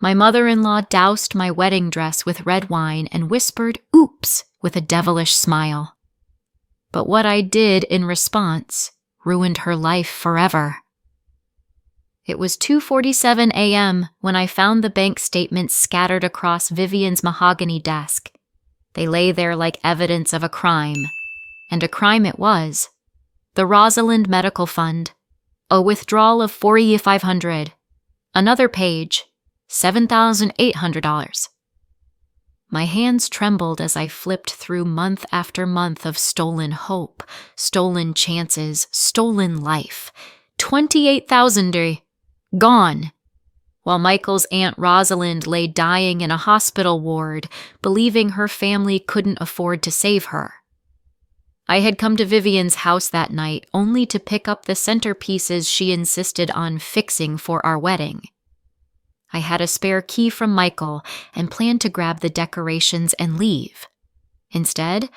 My mother-in-law doused my wedding dress with red wine and whispered, "Oops," with a devilish smile. But what I did in response ruined her life forever. It was 2:47 a.m. when I found the bank statements scattered across Vivian's mahogany desk. They lay there like evidence of a crime. And a crime it was. The Rosalind Medical Fund. A withdrawal of $4,500. Another page. $7,800. My hands trembled as I flipped through month after month of stolen hope, stolen chances, stolen life. $28,000 gone. While Michael's Aunt Rosalind lay dying in a hospital ward, believing her family couldn't afford to save her. I had come to Vivian's house that night only to pick up the centerpieces she insisted on fixing for our wedding. I had a spare key from Michael and planned to grab the decorations and leave. Instead,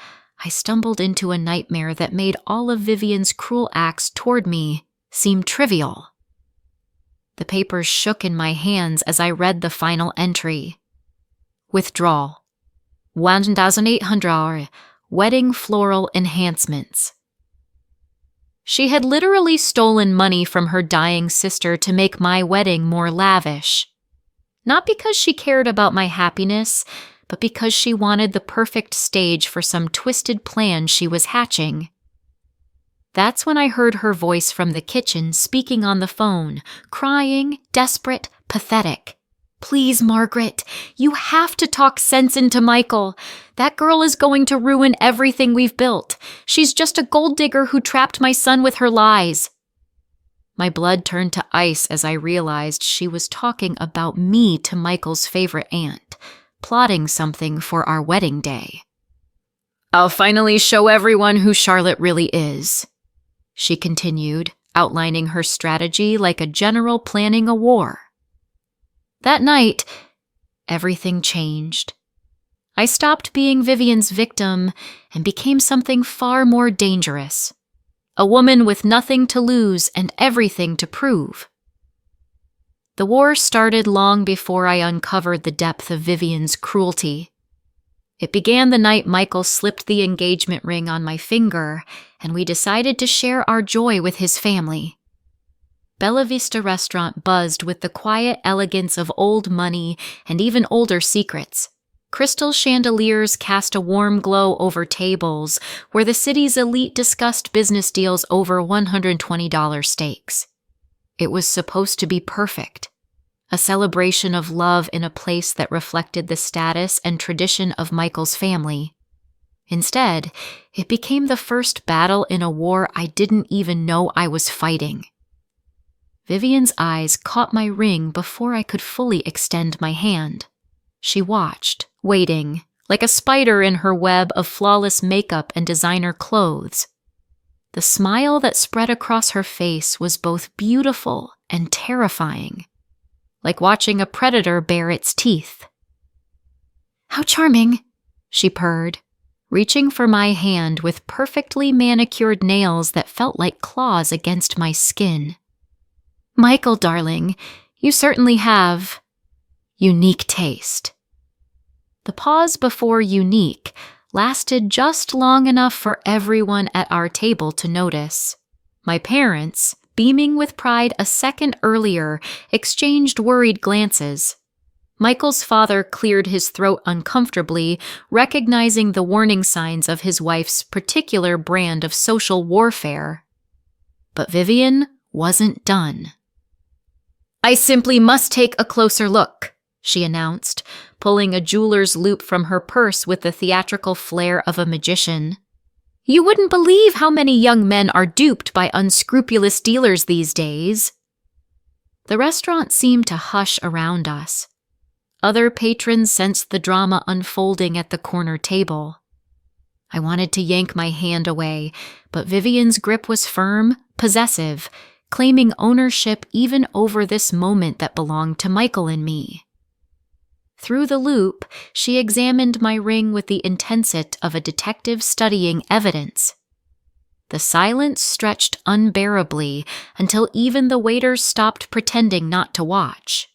I stumbled into a nightmare that made all of Vivian's cruel acts toward me seem trivial. The papers shook in my hands as I read the final entry. Withdrawal. $1,800. Wedding floral enhancements. She had literally stolen money from her dying sister to make my wedding more lavish. Not because she cared about my happiness, but because she wanted the perfect stage for some twisted plan she was hatching. That's when I heard her voice from the kitchen speaking on the phone, crying, desperate, pathetic. "Please, Margaret, you have to talk sense into Michael. That girl is going to ruin everything we've built. She's just a gold digger who trapped my son with her lies." My blood turned to ice as I realized she was talking about me to Michael's favorite aunt, plotting something for our wedding day. "I'll finally show everyone who Charlotte really is," she continued, outlining her strategy like a general planning a war. That night, everything changed. I stopped being Vivian's victim and became something far more dangerous. A woman with nothing to lose and everything to prove. The war started long before I uncovered the depth of Vivian's cruelty. It began the night Michael slipped the engagement ring on my finger, and we decided to share our joy with his family. Bella Vista Restaurant buzzed with the quiet elegance of old money and even older secrets. Crystal chandeliers cast a warm glow over tables where the city's elite discussed business deals over $120 steaks. It was supposed to be perfect, a celebration of love in a place that reflected the status and tradition of Michael's family. Instead, it became the first battle in a war I didn't even know I was fighting. Vivian's eyes caught my ring before I could fully extend my hand. She watched, waiting, like a spider in her web of flawless makeup and designer clothes. The smile that spread across her face was both beautiful and terrifying, like watching a predator bare its teeth. "How charming," she purred, reaching for my hand with perfectly manicured nails that felt like claws against my skin. "Michael, darling, you certainly have unique taste." The pause before unique lasted just long enough for everyone at our table to notice. My parents, beaming with pride a second earlier, exchanged worried glances. Michael's father cleared his throat uncomfortably, recognizing the warning signs of his wife's particular brand of social warfare. But Vivian wasn't done. "I simply must take a closer look," she announced, pulling a jeweler's loop from her purse with the theatrical flair of a magician. "You wouldn't believe how many young men are duped by unscrupulous dealers these days." The restaurant seemed to hush around us. Other patrons sensed the drama unfolding at the corner table. I wanted to yank my hand away, but Vivian's grip was firm, possessive, claiming ownership even over this moment that belonged to Michael and me. Through the loop, she examined my ring with the intensity of a detective studying evidence. The silence stretched unbearably until even the waiters stopped pretending not to watch.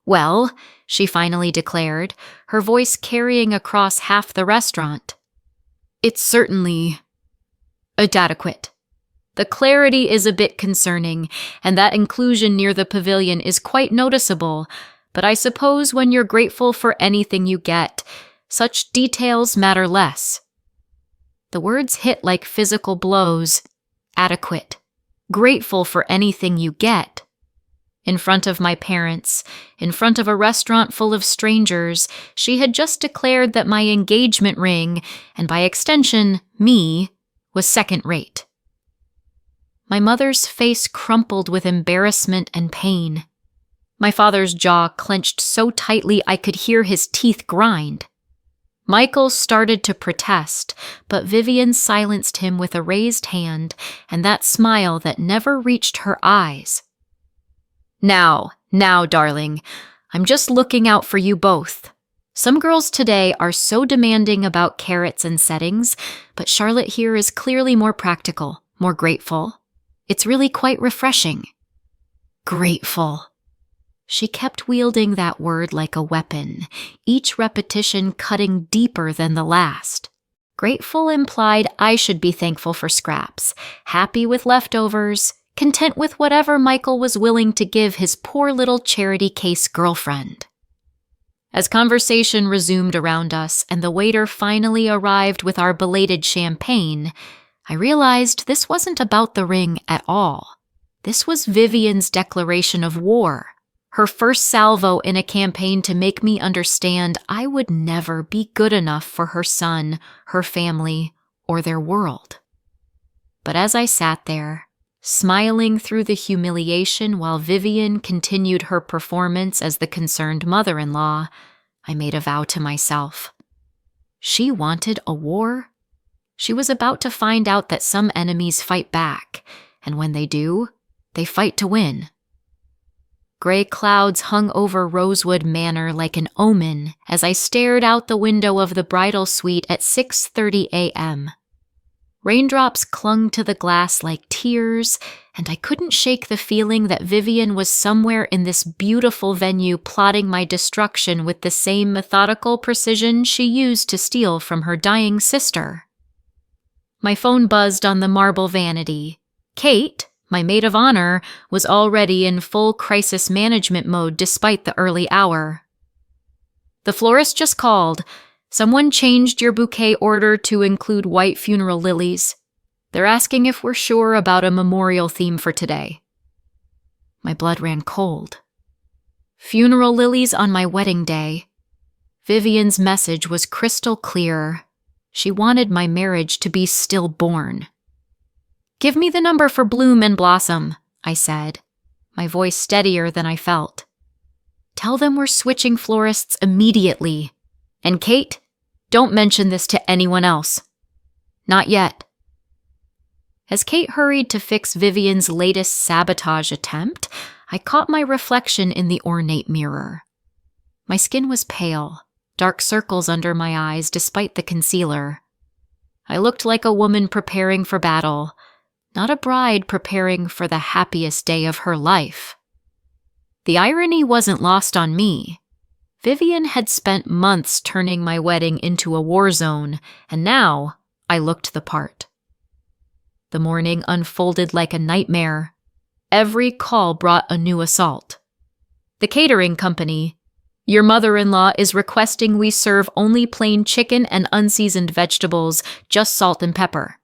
Well, she finally declared, her voice carrying across half the restaurant. It's certainly adequate. The clarity is a bit concerning, and that inclusion near the pavilion is quite noticeable, but I suppose when you're grateful for anything you get, such details matter less. The words hit like physical blows. Adequate. Grateful for anything you get. In front of my parents, in front of a restaurant full of strangers, she had just declared that my engagement ring, and by extension, me, was second-rate. My mother's face crumpled with embarrassment and pain. My father's jaw clenched so tightly I could hear his teeth grind. Michael started to protest, but Vivian silenced him with a raised hand and that smile that never reached her eyes. Now, darling, I'm just looking out for you both. Some girls today are so demanding about carrots and settings, but Charlotte here is clearly more practical, more grateful. It's really quite refreshing. Grateful. She kept wielding that word like a weapon, each repetition cutting deeper than the last. Grateful implied I should be thankful for scraps, happy with leftovers, content with whatever Michael was willing to give his poor little charity case girlfriend. As conversation resumed around us and the waiter finally arrived with our belated champagne, I realized this wasn't about the ring at all. This was Vivian's declaration of war, her first salvo in a campaign to make me understand I would never be good enough for her son, her family, or their world. But as I sat there, smiling through the humiliation while Vivian continued her performance as the concerned mother-in-law, I made a vow to myself. She wanted a war? She was about to find out that some enemies fight back, and when they do, they fight to win. Gray clouds hung over Rosewood Manor like an omen as I stared out the window of the bridal suite at 6:30 a.m. Raindrops clung to the glass like tears, and I couldn't shake the feeling that Vivian was somewhere in this beautiful venue plotting my destruction with the same methodical precision she used to steal from her dying sister. My phone buzzed on the marble vanity. Kate, my maid of honor, was already in full crisis management mode despite the early hour. The florist just called. Someone changed your bouquet order to include white funeral lilies. They're asking if we're sure about a memorial theme for today. My blood ran cold. Funeral lilies on my wedding day. Vivian's message was crystal clear. She wanted my marriage to be stillborn. Give me the number for Bloom and Blossom, I said, my voice steadier than I felt. Tell them we're switching florists immediately. And Kate, don't mention this to anyone else. Not yet. As Kate hurried to fix Vivian's latest sabotage attempt, I caught my reflection in the ornate mirror. My skin was pale, dark circles under my eyes despite the concealer. I looked like a woman preparing for battle, not a bride preparing for the happiest day of her life. The irony wasn't lost on me. Vivian had spent months turning my wedding into a war zone, and now I looked the part. The morning unfolded like a nightmare. Every call brought a new assault. The catering company. Your mother-in-law is requesting we serve only plain chicken and unseasoned vegetables, just salt and pepper.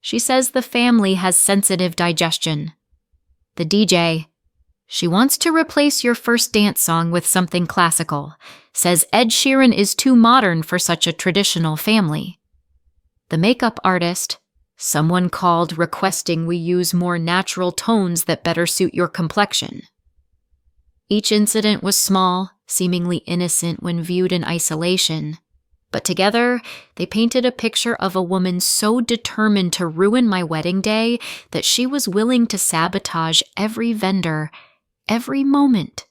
She says the family has sensitive digestion. The DJ. She wants to replace your first dance song with something classical. Says Ed Sheeran is too modern for such a traditional family. The makeup artist. Someone called requesting we use more natural tones that better suit your complexion. Each incident was small, seemingly innocent when viewed in isolation. But together, they painted a picture of a woman so determined to ruin my wedding day that she was willing to sabotage every vendor, every moment,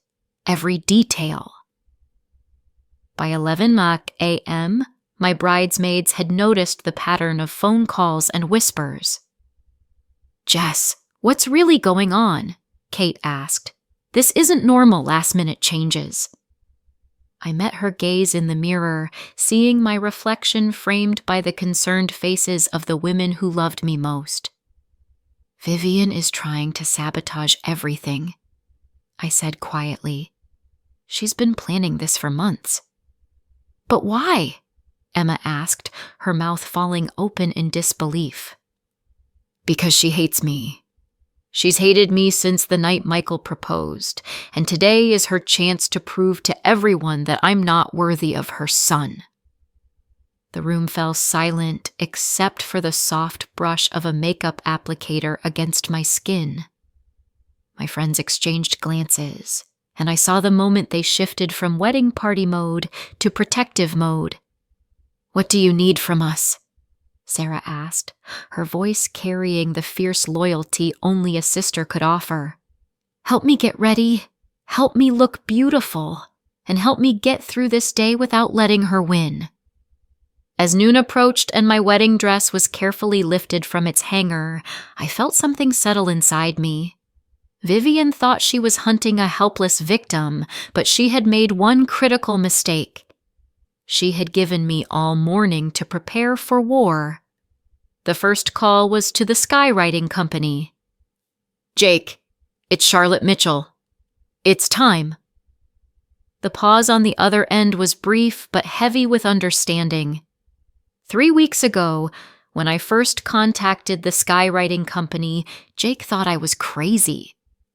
every detail. By 11 a.m., my bridesmaids had noticed the pattern of phone calls and whispers. Jess, what's really going on? Kate asked. This isn't normal last-minute changes. I met her gaze in the mirror, seeing my reflection framed by the concerned faces of the women who loved me most. "Vivian is trying to sabotage everything," I said quietly. "She's been planning this for months." "But why?" Emma asked, her mouth falling open in disbelief. "Because she hates me. She's hated me since the night Michael proposed, and today is her chance to prove to everyone that I'm not worthy of her son." The room fell silent except for the soft brush of a makeup applicator against my skin. My friends exchanged glances, and I saw the moment they shifted from wedding party mode to protective mode. "What do you need from us?" Sarah asked, her voice carrying the fierce loyalty only a sister could offer. "Help me get ready, help me look beautiful, and help me get through this day without letting her win." As noon approached and my wedding dress was carefully lifted from its hanger, I felt something settle inside me. Vivian thought she was hunting a helpless victim, but she had made one critical mistake. She had given me all morning to prepare for war. The first call was to the skywriting company. "Jake, it's Charlotte Mitchell. It's time." The pause on the other end was brief but heavy with understanding. 3 weeks ago, when I first contacted the skywriting company, Jake thought I was crazy.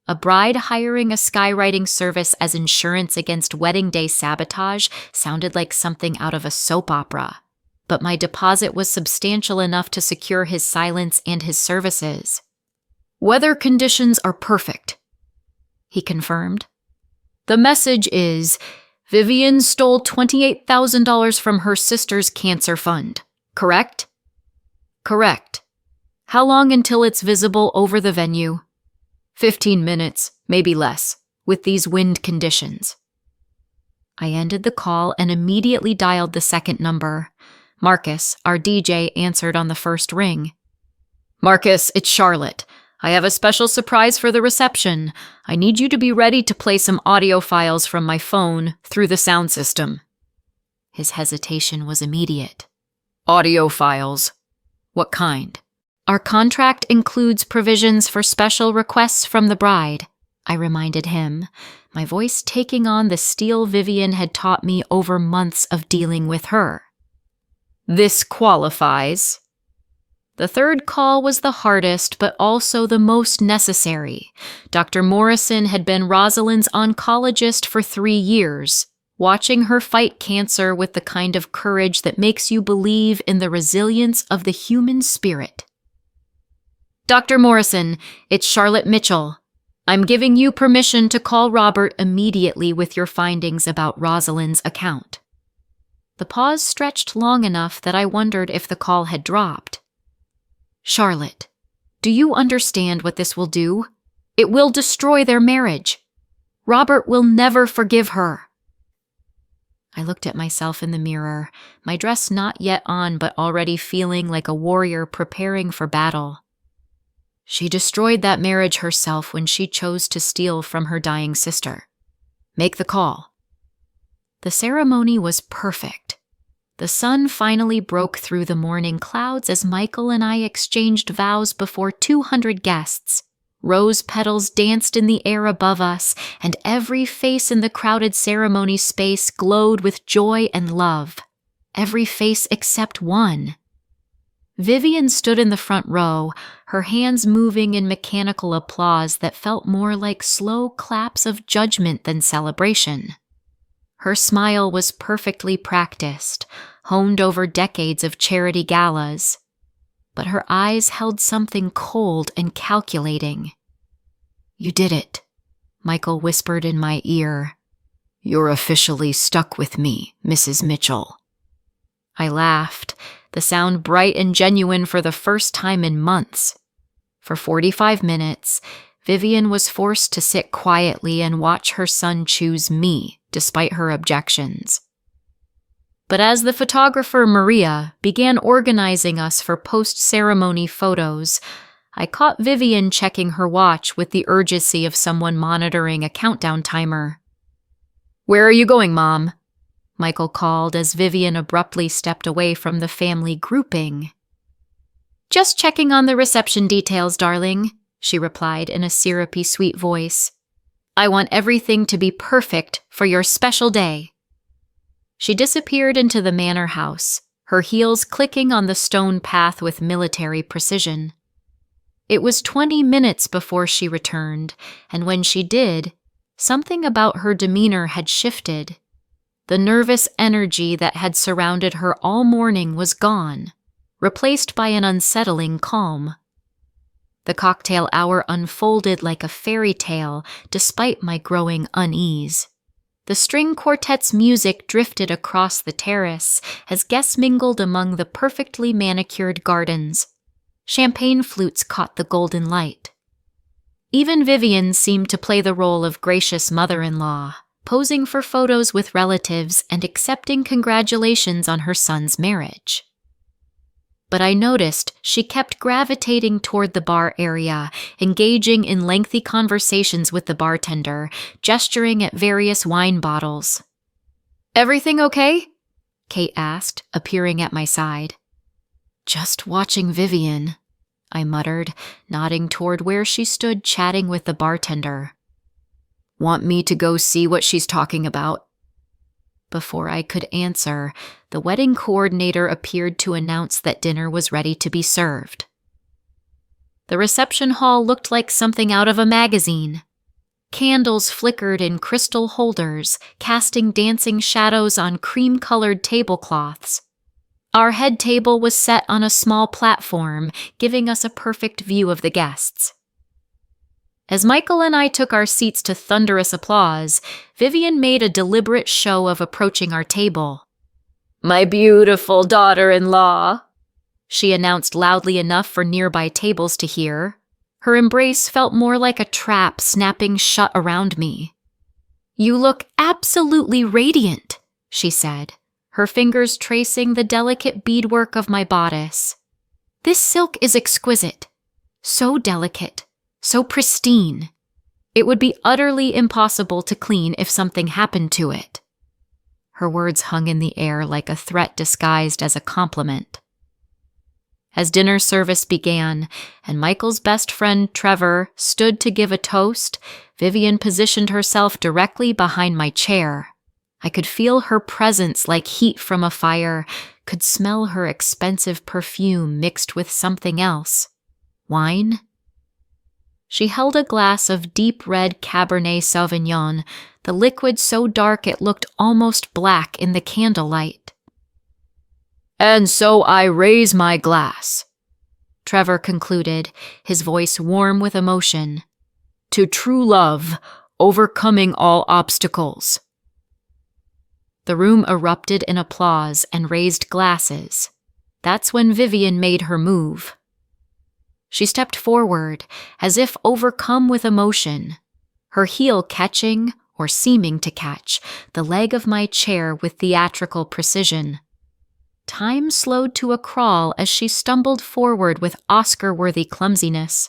A bride hiring a skywriting service as insurance against wedding day sabotage sounded like something out of a soap opera, but my deposit was substantial enough to secure his silence and his services. "Weather conditions are perfect," he confirmed. "The message is, Vivian stole $28,000 from her sister's cancer fund, correct?" "Correct. How long until it's visible over the venue?" 15 minutes, maybe less, with these wind conditions." I ended the call and immediately dialed the second number. Marcus, our DJ, answered on the first ring. "Marcus, it's Charlotte. I have a special surprise for the reception. I need you to be ready to play some audio files from my phone through the sound system." His hesitation was immediate. "Audio files? What kind?" "Our contract includes provisions for special requests from the bride," I reminded him, my voice taking on the steel Vivian had taught me over months of dealing with her. "This qualifies." The third call was the hardest, but also the most necessary. Dr. Morrison had been Rosalind's oncologist for 3 years, watching her fight cancer with the kind of courage that makes you believe in the resilience of the human spirit. "Dr. Morrison, it's Charlotte Mitchell. I'm giving you permission to call Robert immediately with your findings about Rosalind's account." The pause stretched long enough that I wondered if the call had dropped. "Charlotte, do you understand what this will do? It will destroy their marriage. Robert will never forgive her." I looked at myself in the mirror, my dress not yet on but already feeling like a warrior preparing for battle. She destroyed that marriage herself when she chose to steal from her dying sister. Make the call. The ceremony was perfect. The sun finally broke through the morning clouds as Michael and I exchanged vows before 200 guests. Rose petals danced in the air above us, and every face in the crowded ceremony space glowed with joy and love. Every face except one. Vivian stood in the front row, her hands moving in mechanical applause that felt more like slow claps of judgment than celebration. Her smile was perfectly practiced, honed over decades of charity galas, but her eyes held something cold and calculating. "You did it," Michael whispered in my ear. "You're officially stuck with me, Mrs. Mitchell." I laughed, the sound bright and genuine for the first time in months. For 45 minutes, Vivian was forced to sit quietly and watch her son choose me, despite her objections. But as the photographer Maria began organizing us for post-ceremony photos, I caught Vivian checking her watch with the urgency of someone monitoring a countdown timer. "Where are you going, Mom?" Michael called as Vivian abruptly stepped away from the family grouping. "Just checking on the reception details, darling," she replied in a syrupy, sweet voice. "I want everything to be perfect for your special day." She disappeared into the manor house, her heels clicking on the stone path with military precision. It was 20 minutes before she returned, and when she did, something about her demeanor had shifted. The nervous energy that had surrounded her all morning was gone, replaced by an unsettling calm. The cocktail hour unfolded like a fairy tale despite my growing unease. The string quartet's music drifted across the terrace as guests mingled among the perfectly manicured gardens. Champagne flutes caught the golden light. Even Vivian seemed to play the role of gracious mother-in-law, posing for photos with relatives and accepting congratulations on her son's marriage. But I noticed she kept gravitating toward the bar area, engaging in lengthy conversations with the bartender, gesturing at various wine bottles. "Everything okay?" Kate asked, appearing at my side. "Just watching Vivian," I muttered, nodding toward where she stood chatting with the bartender. "Want me to go see what she's talking about?" Before I could answer, the wedding coordinator appeared to announce that dinner was ready to be served. The reception hall looked like something out of a magazine. Candles flickered in crystal holders, casting dancing shadows on cream-colored tablecloths. Our head table was set on a small platform, giving us a perfect view of the guests. As Michael and I took our seats to thunderous applause, Vivian made a deliberate show of approaching our table. "My beautiful daughter-in-law," she announced loudly enough for nearby tables to hear. Her embrace felt more like a trap snapping shut around me. "You look absolutely radiant," she said, her fingers tracing the delicate beadwork of my bodice. "This silk is exquisite, so delicate. So pristine. It would be utterly impossible to clean if something happened to it." Her words hung in the air like a threat disguised as a compliment. As dinner service began, and Michael's best friend Trevor stood to give a toast, Vivian positioned herself directly behind my chair. I could feel her presence like heat from a fire, could smell her expensive perfume mixed with something else. Wine? She held a glass of deep red Cabernet Sauvignon, the liquid so dark it looked almost black in the candlelight. "And so I raise my glass," Trevor concluded, his voice warm with emotion, "to true love, overcoming all obstacles." The room erupted in applause and raised glasses. That's when Vivian made her move. She stepped forward, as if overcome with emotion, her heel catching, or seeming to catch, the leg of my chair with theatrical precision. Time slowed to a crawl as she stumbled forward with Oscar-worthy clumsiness.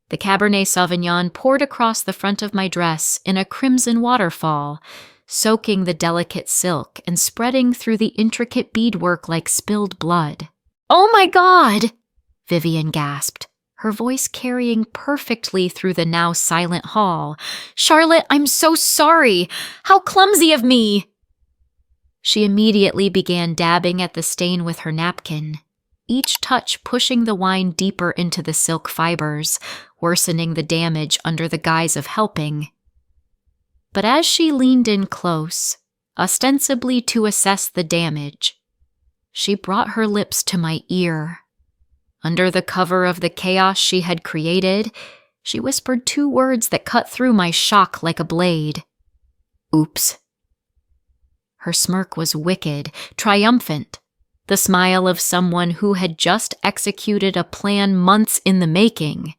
The Cabernet Sauvignon poured across the front of my dress in a crimson waterfall, soaking the delicate silk and spreading through the intricate beadwork like spilled blood. "Oh my God!" Vivian gasped, her voice carrying perfectly through the now silent hall. "Charlotte, I'm so sorry! How clumsy of me!" She immediately began dabbing at the stain with her napkin, each touch pushing the wine deeper into the silk fibers, worsening the damage under the guise of helping. But as she leaned in close, ostensibly to assess the damage, she brought her lips to my ear. Under the cover of the chaos she had created, she whispered 2 words that cut through my shock like a blade. "Oops." Her smirk was wicked, triumphant, the smile of someone who had just executed a plan months in the making.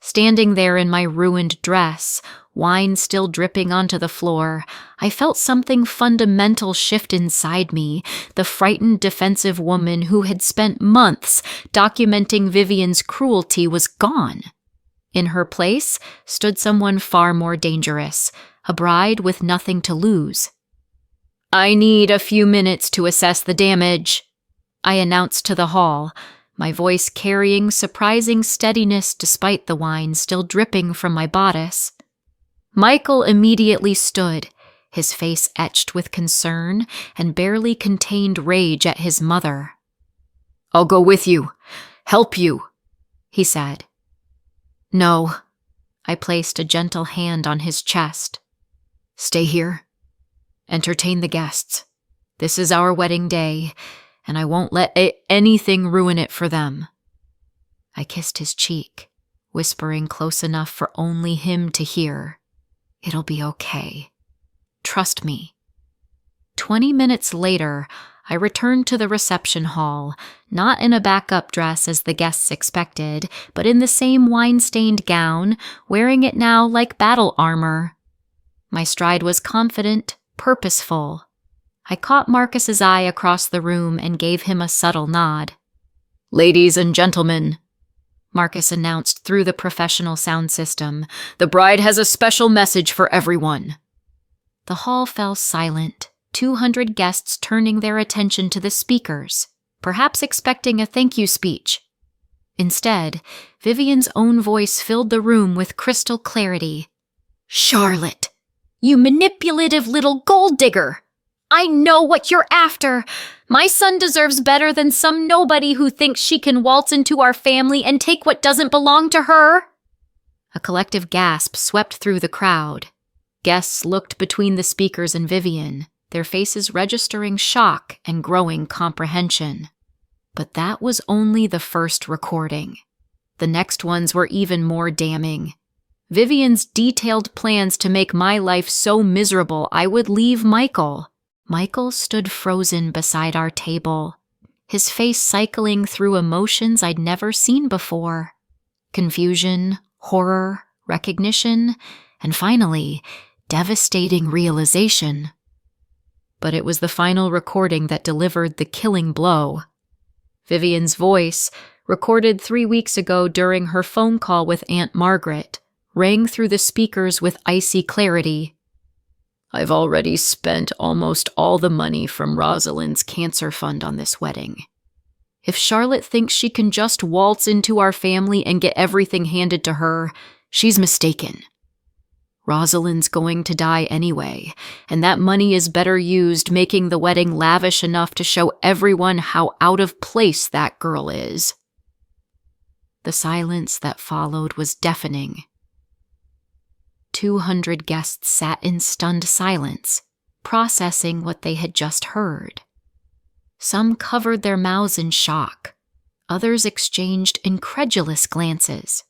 Standing there in my ruined dress, wine still dripping onto the floor, I felt something fundamental shift inside me. The frightened, defensive woman who had spent months documenting Vivian's cruelty was gone. In her place stood someone far more dangerous, a bride with nothing to lose. I need a few minutes to assess the damage, I announced to the hall, my voice carrying surprising steadiness despite the wine still dripping from my bodice. Michael immediately stood, his face etched with concern and barely contained rage at his mother. I'll go with you. Help you, he said. No, I placed a gentle hand on his chest. Stay here. Entertain the guests. This is our wedding day, and I won't let anything ruin it for them. I kissed his cheek, whispering close enough for only him to hear. It'll be okay. Trust me. 20 minutes later, I returned to the reception hall, not in a backup dress as the guests expected, but in the same wine-stained gown, wearing it now like battle armor. My stride was confident, purposeful. I caught Marcus's eye across the room and gave him a subtle nod. Ladies and gentlemen, Marcus announced through the professional sound system, the bride has a special message for everyone. The hall fell silent, 200 guests turning their attention to the speakers, perhaps expecting a thank you speech. Instead, Vivian's own voice filled the room with crystal clarity. Charlotte, you manipulative little gold digger! I know what you're after! My son deserves better than some nobody who thinks she can waltz into our family and take what doesn't belong to her! A collective gasp swept through the crowd. Guests looked between the speakers and Vivian, their faces registering shock and growing comprehension. But that was only the first recording. The next ones were even more damning. Vivian's detailed plans to make my life so miserable I would leave Michael. Michael stood frozen beside our table, his face cycling through emotions I'd never seen before. Confusion, horror, recognition, and finally, devastating realization. But it was the final recording that delivered the killing blow. Vivian's voice, recorded 3 weeks ago during her phone call with Aunt Margaret, rang through the speakers with icy clarity. I've already spent almost all the money from Rosalind's cancer fund on this wedding. If Charlotte thinks she can just waltz into our family and get everything handed to her, she's mistaken. Rosalind's going to die anyway, and that money is better used making the wedding lavish enough to show everyone how out of place that girl is. The silence that followed was deafening. 200 guests sat in stunned silence, processing what they had just heard. Some covered their mouths in shock. Others exchanged incredulous glances.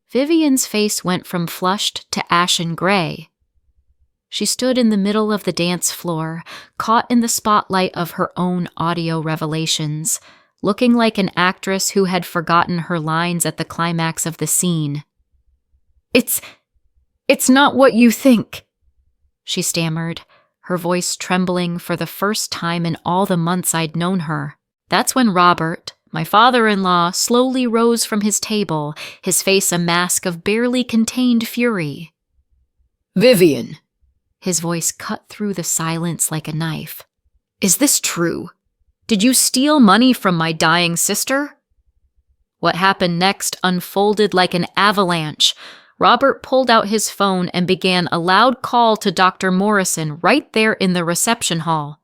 Vivian's face went from flushed to ashen gray. She stood in the middle of the dance floor, caught in the spotlight of her own audio revelations, looking like an actress who had forgotten her lines at the climax of the scene. It's not what you think, she stammered, her voice trembling for the first time in all the months I'd known her. That's when Robert, my father-in-law, slowly rose from his table, his face a mask of barely contained fury. Vivian, his voice cut through the silence like a knife. Is this true? Did you steal money from my dying sister? What happened next unfolded like an avalanche. Robert pulled out his phone and began a loud call to Dr. Morrison right there in the reception hall.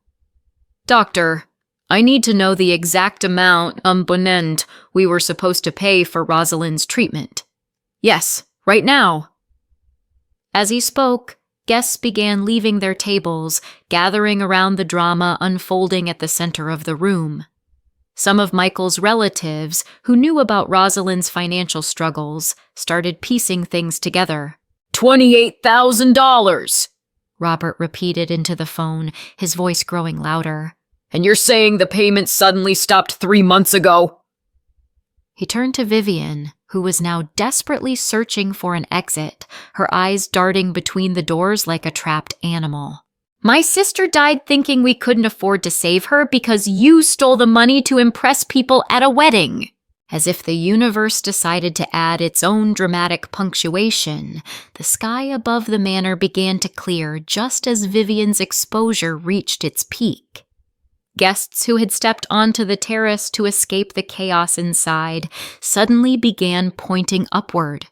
Doctor, I need to know the exact amount bonend we were supposed to pay for Rosalind's treatment. Yes, right now. As he spoke, guests began leaving their tables, gathering around the drama unfolding at the center of the room. Some of Michael's relatives, who knew about Rosalind's financial struggles, started piecing things together. $28,000, Robert repeated into the phone, his voice growing louder. And you're saying the payment suddenly stopped 3 months ago? He turned to Vivian, who was now desperately searching for an exit, her eyes darting between the doors like a trapped animal. My sister died thinking we couldn't afford to save her because you stole the money to impress people at a wedding. As if the universe decided to add its own dramatic punctuation, the sky above the manor began to clear just as Vivian's exposure reached its peak. Guests who had stepped onto the terrace to escape the chaos inside suddenly began pointing upward.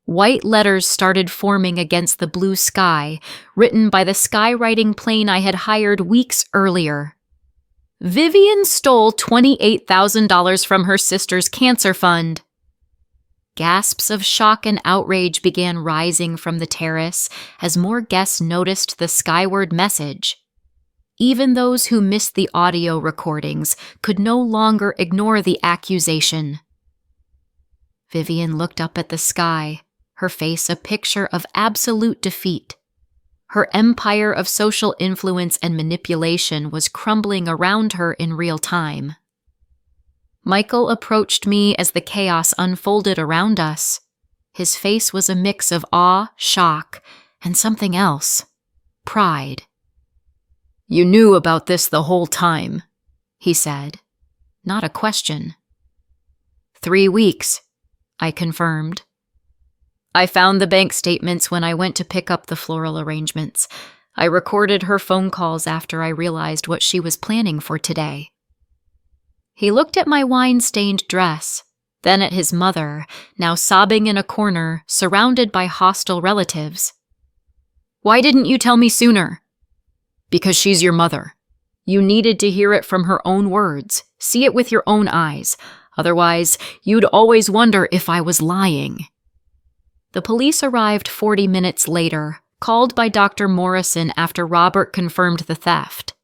White letters started forming against the blue sky, written by the skywriting plane I had hired weeks earlier. Vivian stole $28,000 from her sister's cancer fund. Gasps of shock and outrage began rising from the terrace as more guests noticed the skyward message. Even those who missed the audio recordings could no longer ignore the accusation. Vivian looked up at the sky, her face a picture of absolute defeat. Her empire of social influence and manipulation was crumbling around her in real time. Michael approached me as the chaos unfolded around us. His face was a mix of awe, shock, and something else: pride. "You knew about this the whole time," he said. Not a question. 3 weeks, I confirmed. I found the bank statements when I went to pick up the floral arrangements. I recorded her phone calls after I realized what she was planning for today. He looked at my wine-stained dress, then at his mother, now sobbing in a corner, surrounded by hostile relatives. "Why didn't you tell me sooner?" "Because she's your mother. You needed to hear it from her own words, see it with your own eyes. Otherwise, you'd always wonder if I was lying." The police arrived 40 minutes later, called by Dr. Morrison after Robert confirmed the theft.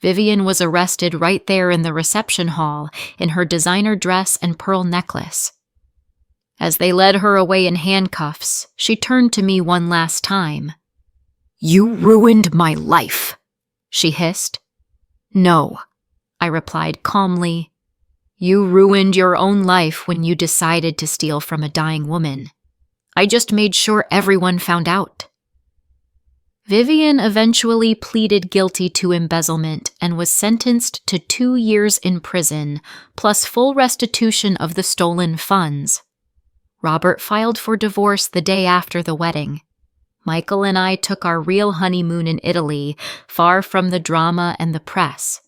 Vivian was arrested right there in the reception hall in her designer dress and pearl necklace. As they led her away in handcuffs, she turned to me one last time. "You ruined my life," she hissed. "No," I replied calmly. "You ruined your own life when you decided to steal from a dying woman. I just made sure everyone found out." Vivian eventually pleaded guilty to embezzlement and was sentenced to 2 years in prison, plus full restitution of the stolen funds. Robert filed for divorce the day after the wedding. Michael and I took our real honeymoon in Italy, far from the drama and the press.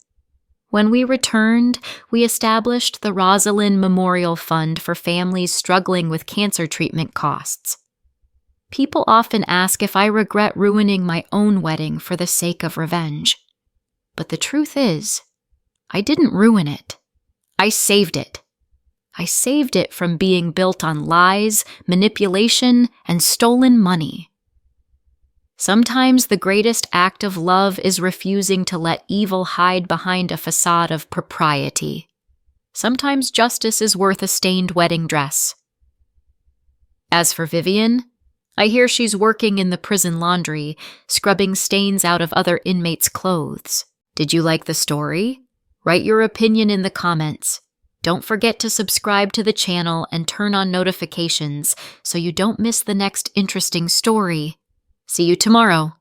When we returned, we established the Rosalind Memorial Fund for families struggling with cancer treatment costs. People often ask if I regret ruining my own wedding for the sake of revenge. But the truth is, I didn't ruin it. I saved it. I saved it from being built on lies, manipulation, and stolen money. Sometimes the greatest act of love is refusing to let evil hide behind a facade of propriety. Sometimes justice is worth a stained wedding dress. As for Vivian, I hear she's working in the prison laundry, scrubbing stains out of other inmates' clothes. Did you like the story? Write your opinion in the comments. Don't forget to subscribe to the channel and turn on notifications so you don't miss the next interesting story. See you tomorrow.